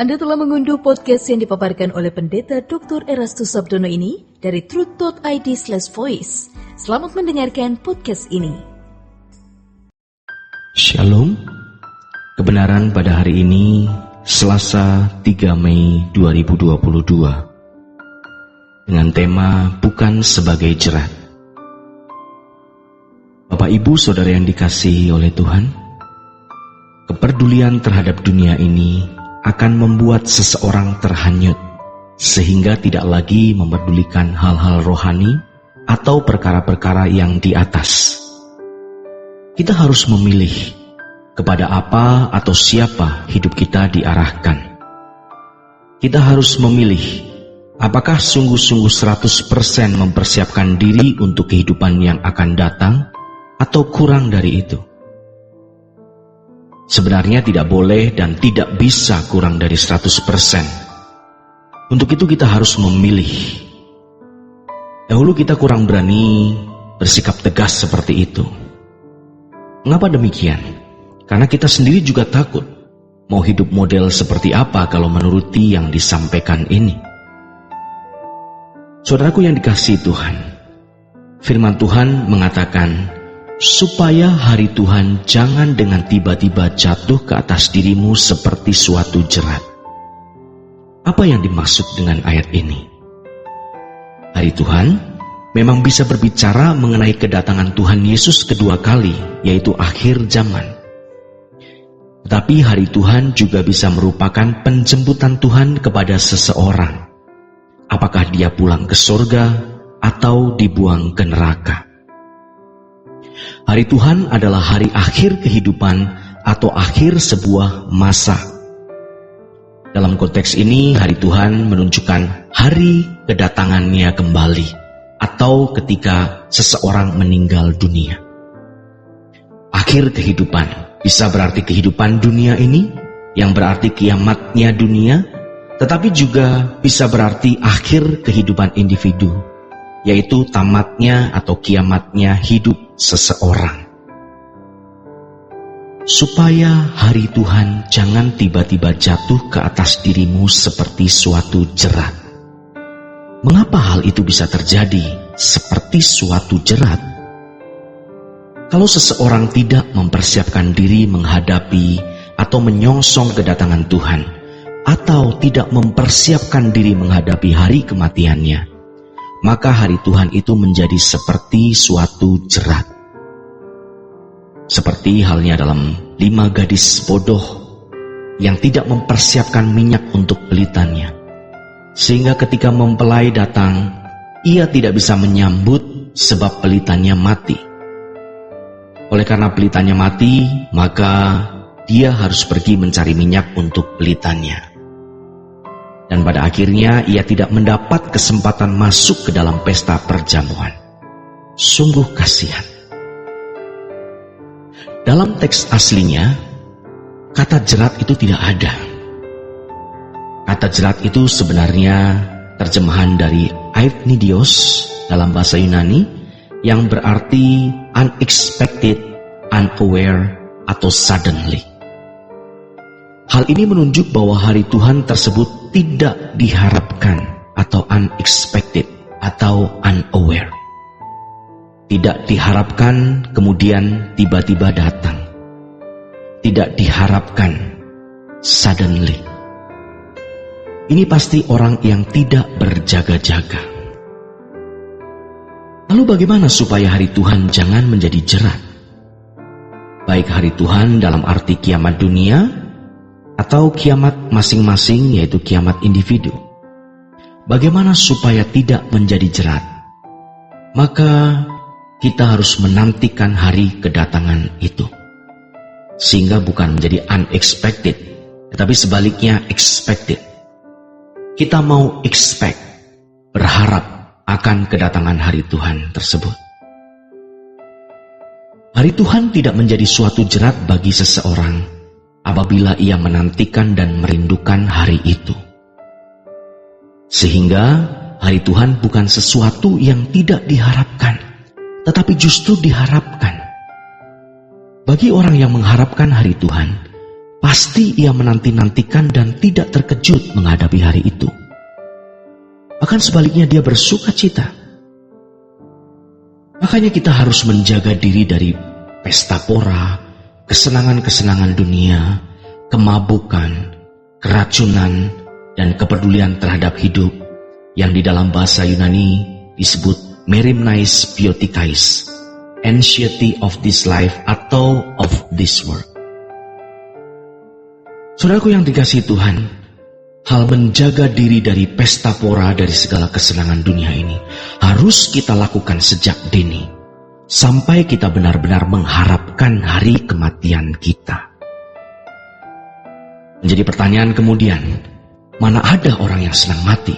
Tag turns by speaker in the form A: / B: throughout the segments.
A: Anda telah mengunduh podcast yang dipaparkan oleh Pendeta Dr. Erastus Sabdono ini dari truth.id/voice. Selamat mendengarkan podcast ini.
B: Shalom. Kebenaran pada hari ini, Selasa 3 Mei 2022. Dengan tema Bukan Sebagai Jerat. Bapak Ibu Saudara yang dikasihi oleh Tuhan, kepedulian terhadap dunia ini akan membuat seseorang terhanyut, sehingga tidak lagi memedulikan hal-hal rohani atau perkara-perkara yang di atas. Kita harus memilih kepada apa atau siapa hidup kita diarahkan. Kita harus memilih apakah sungguh-sungguh 100% mempersiapkan diri untuk kehidupan yang akan datang atau kurang dari itu. Sebenarnya tidak boleh dan tidak bisa kurang dari 100%. Untuk itu kita harus memilih. Dahulu kita kurang berani bersikap tegas seperti itu. Mengapa demikian? Karena kita sendiri juga takut mau hidup model seperti apa kalau menuruti yang disampaikan ini. Saudaraku yang dikasihi Tuhan, firman Tuhan mengatakan, supaya hari Tuhan jangan dengan tiba-tiba jatuh ke atas dirimu seperti suatu jerat. Apa yang dimaksud dengan ayat ini? Hari Tuhan memang bisa berbicara mengenai kedatangan Tuhan Yesus kedua kali, yaitu akhir zaman. Tetapi hari Tuhan juga bisa merupakan penjemputan Tuhan kepada seseorang. Apakah dia pulang ke surga atau dibuang ke neraka? Hari Tuhan adalah hari akhir kehidupan atau akhir sebuah masa. Dalam konteks ini, hari Tuhan menunjukkan hari kedatangannya kembali atau ketika seseorang meninggal dunia. Akhir kehidupan bisa berarti kehidupan dunia ini, yang berarti kiamatnya dunia, tetapi juga bisa berarti akhir kehidupan individu, yaitu tamatnya atau kiamatnya hidup seseorang. Supaya hari Tuhan jangan tiba-tiba jatuh ke atas dirimu seperti suatu jerat. Mengapa hal itu bisa terjadi seperti suatu jerat? Kalau seseorang tidak mempersiapkan diri menghadapi atau menyongsong kedatangan Tuhan, atau tidak mempersiapkan diri menghadapi hari kematiannya, maka hari Tuhan itu menjadi seperti suatu jerat. Seperti halnya dalam 5 gadis bodoh yang tidak mempersiapkan minyak untuk pelitannya, sehingga ketika mempelai datang, ia tidak bisa menyambut sebab pelitannya mati. Oleh karena pelitannya mati, maka dia harus pergi mencari minyak untuk pelitannya. Dan pada akhirnya ia tidak mendapat kesempatan masuk ke dalam pesta perjamuan. Sungguh kasihan. Dalam teks aslinya, kata jerat itu tidak ada. Kata jerat itu sebenarnya terjemahan dari aipnidios dalam bahasa Yunani, yang berarti unexpected, unaware, atau suddenly. Hal ini menunjuk bahwa hari Tuhan tersebut tidak diharapkan atau unexpected atau unaware. Tidak diharapkan kemudian tiba-tiba datang. Tidak diharapkan suddenly. Ini pasti orang yang tidak berjaga-jaga. Lalu bagaimana supaya hari Tuhan jangan menjadi jerat? Baik hari Tuhan dalam arti kiamat dunia, atau kiamat masing-masing, yaitu kiamat individu. Bagaimana supaya tidak menjadi jerat? Maka kita harus menantikan hari kedatangan itu, sehingga bukan menjadi unexpected, tetapi sebaliknya expected. Kita mau expect, berharap akan kedatangan hari Tuhan tersebut. Hari Tuhan tidak menjadi suatu jerat bagi seseorang apabila ia menantikan dan merindukan hari itu. Sehingga hari Tuhan bukan sesuatu yang tidak diharapkan, tetapi justru diharapkan. Bagi orang yang mengharapkan hari Tuhan, pasti ia menanti-nantikan dan tidak terkejut menghadapi hari itu. Bahkan sebaliknya dia bersuka cita. Makanya kita harus menjaga diri dari pesta pora, kesenangan-kesenangan dunia, kemabukan, keracunan, dan kepedulian terhadap hidup yang di dalam bahasa Yunani disebut merimnais biotikais, anxiety of this life atau of this world. Saudaraku yang dikasihi Tuhan, hal menjaga diri dari pesta pora, dari segala kesenangan dunia ini harus kita lakukan sejak dini, sampai kita benar-benar mengharapkan hari kematian kita. Menjadi pertanyaan kemudian, mana ada orang yang senang mati?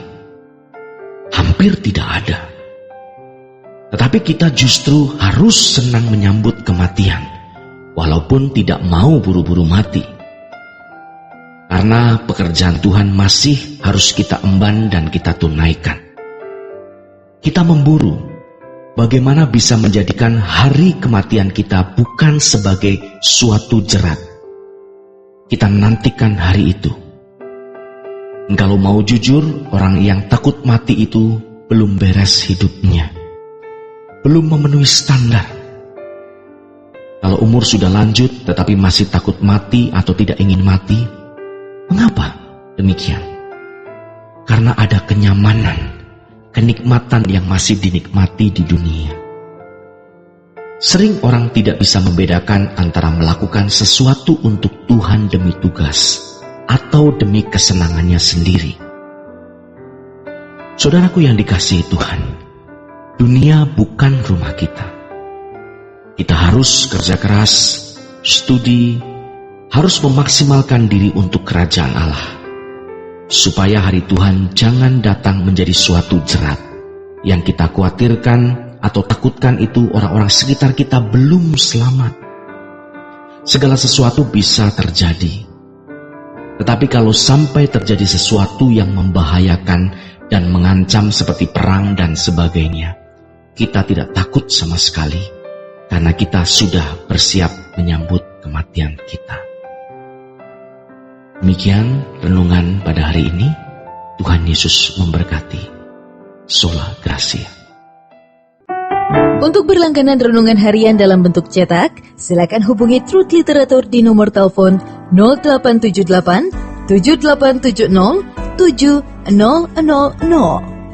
B: Hampir tidak ada. Tetapi kita justru harus senang menyambut kematian, walaupun tidak mau buru-buru mati. Karena pekerjaan Tuhan masih harus kita emban dan kita tunaikan. Kita memburu bagaimana bisa menjadikan hari kematian kita bukan sebagai suatu jerat. Kita nantikan hari itu. Dan kalau mau jujur, orang yang takut mati itu belum beres hidupnya, belum memenuhi standar. Kalau umur sudah lanjut tetapi masih takut mati atau tidak ingin mati, mengapa demikian? Karena ada kenyamanan, kenikmatan yang masih dinikmati di dunia. Sering orang tidak bisa membedakan antara melakukan sesuatu untuk Tuhan demi tugas atau demi kesenangannya sendiri. Saudaraku yang dikasihi Tuhan, dunia bukan rumah kita. Kita harus kerja keras, studi, harus memaksimalkan diri untuk kerajaan Allah, supaya hari Tuhan jangan datang menjadi suatu jerat yang kita khawatirkan atau takutkan itu orang-orang sekitar kita belum selamat. Segala sesuatu bisa terjadi, tetapi kalau sampai terjadi sesuatu yang membahayakan dan mengancam seperti perang dan sebagainya, kita tidak takut sama sekali, karena kita sudah bersiap menyambut kematian kita. Demikian renungan pada hari ini. Tuhan Yesus memberkati. Sola Gracia.
A: Untuk berlangganan renungan harian dalam bentuk cetak, silakan hubungi Truth Literatur di nomor telepon 0878 7870 7000.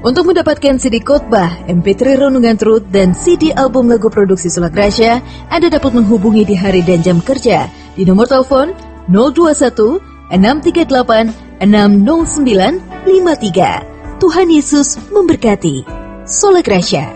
A: Untuk mendapatkan CD khotbah, MP3 renungan Truth, dan CD album lagu produksi Sola Gracia, Anda dapat menghubungi di hari dan jam kerja di nomor telepon 021 638 60953. Tuhan Yesus memberkati. Sola Gracia.